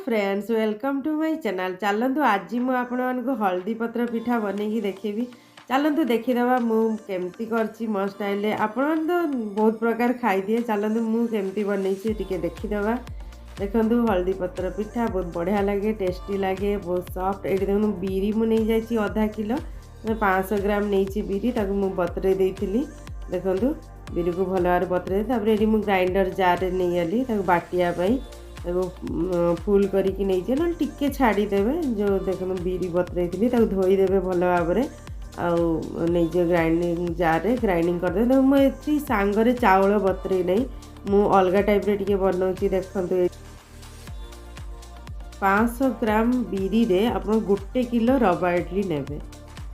Friends welcome to my channel. चलतु आज मुझे हल्दी पत्र पिठा बनई देखेबी। चलतु देखीदे मुझे करची मो स्टाइल आपण तो बहुत प्रकार खाई दिए। चलतु मुझे बनई देखीदे। देखु हल्दी पत्र पिठा बहुत बढ़िया लगे, टेस्टी लगे, बहुत सॉफ्ट। ये देखो बीरी मुझे नहीं आधा किलो 500 ग्राम नहीं बीरी मुझे बतरे देती। देखु बीरी को भल भाव बतरे ये ग्राइंडर जार नहीं गली बाटियापाई फुल करके नहीं ना टिके छाड़देवे। जो देखो बीरी बतरे थी धोईदेवे भल भाव नहीं ग्राइंडिंग जार ग्राइंडिंग करदे। देखो मुझे सांगरे चाउल बतरे नहीं मु अलग टाइप रे टिके बनाऊँगी। देखो 500 ग्राम बीरी रे आप गोटे किलो रवा इडली नेबे।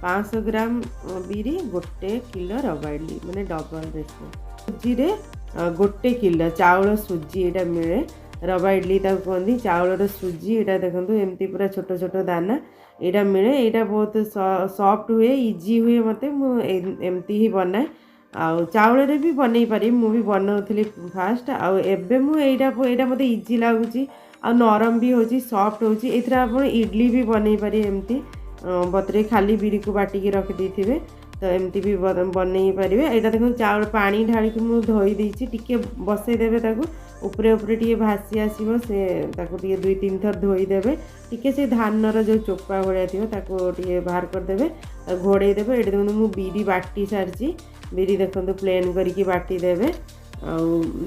500 ग्राम बीरी गोटे किलो रवा इडली माने डबल रेशो। सुजी रे गोटे किलो चाउल सुजी एटा मिले रवा इडली कहती चाउल सुजी। यहाँ देखो एमती पूरा छोट छोट दाना यहाँ मिले। यहाँ बहुत सॉफ्ट हुए, इजी हुए। मत एमती ही बनाए चाउल भी बनई पारि। मुझे बनाऊली फास्ट आबे मुझा मत इजी लगुच आ नरम भी हो सॉफ्ट हो। इडली भी बनई पारि एमती बतरे खाली बीरी को बाटिकी रखी थे तो एमती भी बनई पारे। यहाँ देखो चाउल पानी ढालिक मुझे धोई देती टिके बसईदेवे उपरे उपरे टे भासी आसो से टे 2-3 थर धोईदेवे टिके से धानर जो चोपा भाया टे बाहर करदे घोड़ेदेवे। ये देखो मुझे बीरी बाटी सारी बीरी देखो प्लेन करके बाटीदेवे।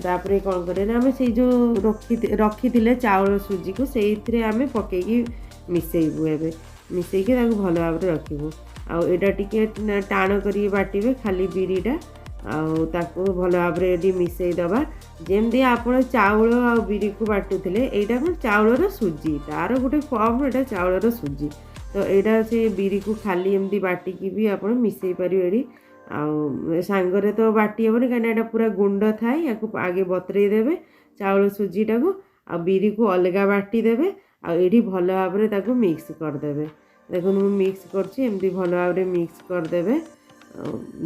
आपर कौन करें आम से जो रखी थे चाउल सुजी को से आम पकईकी मिसेबू ए मिसेक भल भाव रखू। आटा टे टाण कर बाटे खाली बीरीटा आको भल भाव मिसईदबा जमी आप चाउल आ बीरी को बाटुले। यहाँ कौन चाउलर सुजी तार गोटे फर्म एटा चाउलर सुजी तो यहाँ से बीरी को खाली एमती बाटिकी भी आप मिसई पारे। ये सांगरे तो बाटी हेनी कहीं पूरा गुंड थाए या आगे बतरे देवे चाउल सुजीटा को आ बीरी को अलग बाटीदेवे आठी भल भाव मिक्स करदे। देखो मुझे मिक्स करमती भल भाव मिक्स करदे।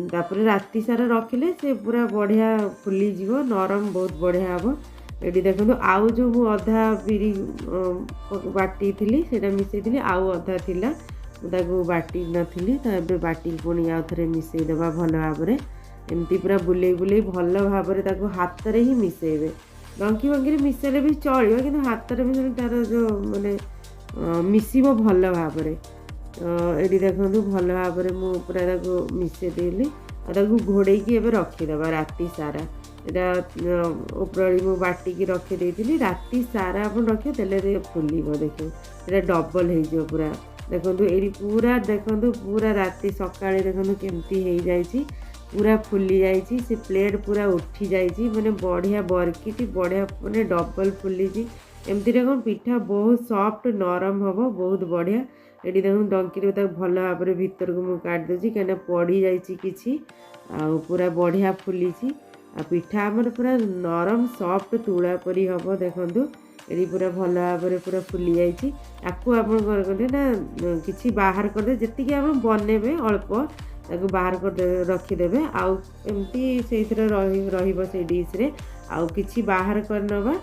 तापर राति सारा रखिले से पूरा बढ़िया फुलीज नरम बहुत बढ़िया हम। ये देखो आउ जो मु अधा बीरी बाटी थी से मिसई आउ अधा थिला बाटी नी तो ये बाटी पुणी आउ थे मिसईदबा भल भाव। एमती पूरा बुले बुले भल भाव हाथ में ही मिसेबे। डंकी बंकी मिसेले भी चलो कि हाथ में मिसले तार जो माने मिसब भल भाव। ये देखो भल भाव पूरा मिसे देली घोड़े रखीदे राति सारा। यहाँ उपरली मुझे बाटिकी रखी राति सारा आप रखे तेल फुल देख ये डबल हो पूरा। देखो ये पूरा देखो पूरा राति सका देखो केमती हो जाए पूरा फुली जाइए से प्लेट पूरा उठी जाइए माने बढ़िया बरकी बढ़िया माने डबल फुली एमती कौन पिठा बहुत सॉफ्ट नरम हम बहुत बढ़िया। ये देखो डंकी भल भाव भीतर को मुझे काट दूसरी कहीं पड़ी जाइए पूरा बढ़िया फुली पिठा आमर पूरा नरम सॉफ्ट तुला परी हम। देखो ये पूरा भल भाव पूरा फुली जाइए आपको आप कि बाहर करदे जी आप बनेबे अल्प बाहर कर रखीदेवे आमती से डिश्रे आउ कि बाहर करनवा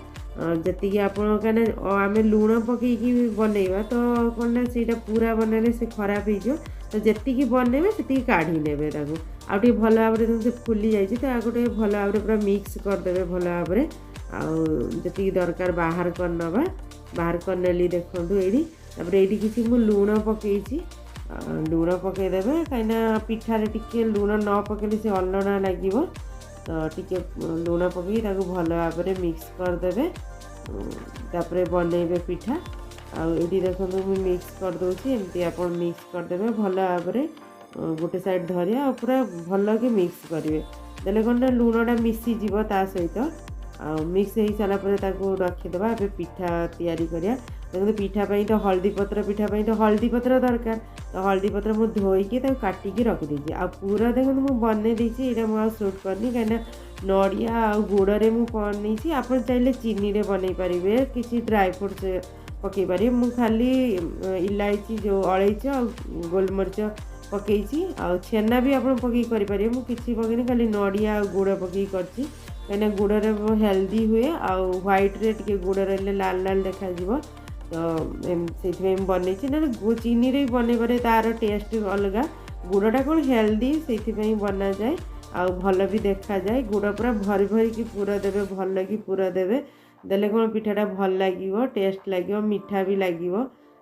जी आप आम लुण पकईकी बनइबा तो कौन से पूरा बनने से खराब हो तो जी बनइबे से काढ़ी ने आगे भल भाव से फुली जाइए तो आगे भल भाव पूरा मिक्स करदे भल भाव जी दरकार बाहर करनवा बाहर करनेली। देखो ये किसी मुझे लुण पकई लुण पकईदेवे कहीं पिठारे टिके लुण न पकड़े से अलणा लगे तो टिके लुण पकई भल भाव मिक्स करदे तापर बनइबे पिठा। ये देखो मुझे मिक्स कर दूसरी एमती आप मिक्स करदे भल भाव गोटे साइड धरिया पूरा भल कि मिक्स करेंगे देले कौन लुणटा मिसीज सहित मिक्स हो सारापर रखीदे। ए पिठा तैयारी करिया। देखो पिठापी तो हल्दी पत्र पिठापी तो हल्दी पत्र दरकार तो हल्दी पत्र मुझे धोईकी काटिकी रखीदी आ पूरा देखो मुझे बन देती यहाँ मुझे सुट करनी कहीं नड़िया आ गुड़ में बनी आप चाहिए चीनी रे बनई पारे किसी ड्राई फ्रुट्स पकई पारे। मु खाली इलायची जो अलैच आ गोलमरीच पकई छेना भी आप पकई करें मुझे पकईनी खाली नड़िया गुड़ पकई कर कहीं गुड़ हेल्दी हुए आ व्हाइट रे टे गुड़ रही लाल लाल देखा तो से बन चीनी रे बनइबारे तार टेस्ट अलग गुड़टा कौन हेल्दी से बना जाए आ भल भी देखा जाए गुड़ पूरा भरी भरी की पूरा देवे भल कि पूरा देवे देले कौन पिठाटा भल लगे टेस्ट लगे मीठा भी लगे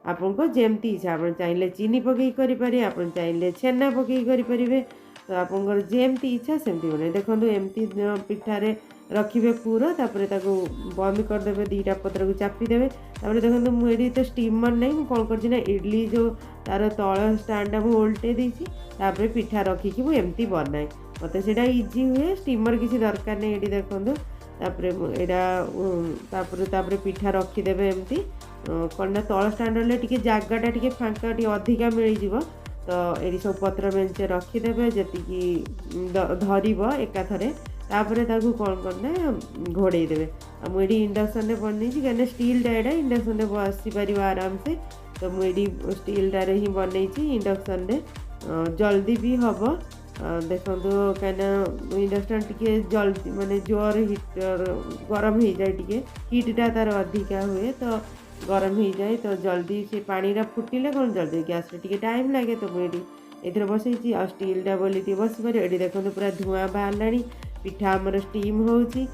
आपको जमती इच्छा आप चाहिए चीनी पकई करें आप चाहिए छेना पकई करें तो आपंकर जमती इच्छा सेमती बने देखो एमती पिठारे रखिए पूरा तापर ताको बंद करदे दीटा पत्र को चापीदेवे तापर देखो मुझे तो स्टीमर नहीं कौन कर इडली जो तार तल स्टाण्डा मुझे ओल्टे देपर पिठा रखिकी मुझे एमती बनाए मत से इजी हुए स्टीमर किसी दरकार नहीं ये देखो तापर पिठा रखीदेवे एमती कौन तल स्टाण्ड टे जगटा टे फाँका टे अधिका मिल तो ये सब पत्र बेंचे रखीदेवे जी धरब एकाथरे तापर ताकू कौन करना घोड़े देवे मुझे इंडक्शन बन कहीं स्टील टाइड इंडक्शन बसी पार आराम से तो मुझे स्टील टार ही बनई इंडक्शन जल्दी भी हम देखो कहीं इंडक्शन टी जल्दी माने जोर हीटर गरम हो जाए टी हीटा तार अधिका हुए तो गरम हो जाए तो जल्दी से पानी फुटिले कौन जल्दी गैस टे टाइम लगे तो मुझे ये बसई आ स्टीलटा बोली बस पार ये देखो पूरा धुआं बाहर पिठा आमर स्टीम होची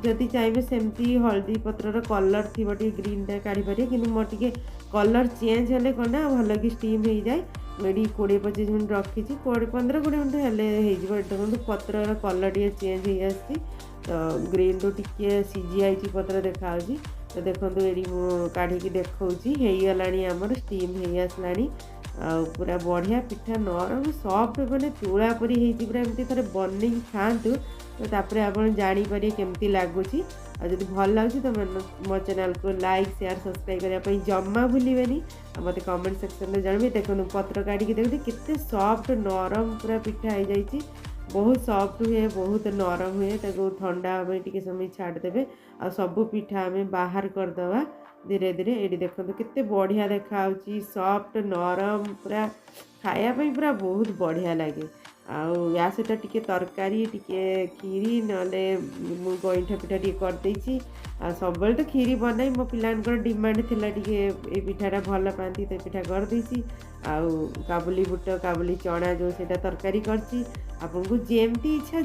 जदि चाहिए सेमती हल्दी पत्र कलर थी ग्रीनटा काढ़ी पारे कि मोर टे कलर चेंज हेल्ले कौन ना भल कि स्टीम हो जाए मुझे 20-25 मिनट रखी 15-20 मिनट हेल्ले देखो पत्र कलर टे चेंज हो आसी तो ग्रीन रू टे सीझी आई पत्र देखा तो देखो ये काढ़ी देखा आमर स्टीम हो आसला पूरा बढ़िया पिठा नरम सॉफ्ट मैंने तुला परी पूरा एमती थे बन खातु तो तापर आप जापर केमती लगुच जब भल लगे तो मो चैनल को लाइक शेयर सब्सक्राइब करने जमा भूलें मत कमेंट सेक्शन में जानवे देखो पत्र काढ़ी देखते केते सॉफ्ट नरम पूरा पिठा हो जाए बहुत सॉफ्ट हुए बहुत नरम हुए ठंडा टे समय छाड़देवे आ सब पिठा आम बाहर करदे धीरे धीरे ये देखो केते बढ़िया देखा सॉफ्ट नरम पूरा खायापी पूरा बहुत बढ़िया लगे या सहित टिके तरकारी टिके खीरी नाले गईठा पिठा टे करदे सब तो खीरी बनाई मो पिलांकर डिमांड थिला टिके ए पिठाटा भल पाती तो पिठा करदे काबुली बुट काबुली चना जो सेटा तरकारी करची आपको जेमती इच्छा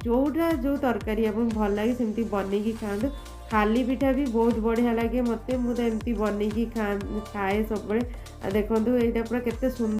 जोटा जो तरकारी आप भल लगे सेमती बनई खाँतु खाली पिठा भी बहुत बढ़िया लगे मत मुझे एमती बनई खाए सब देखो यहाँ पूरा केते सुंदर।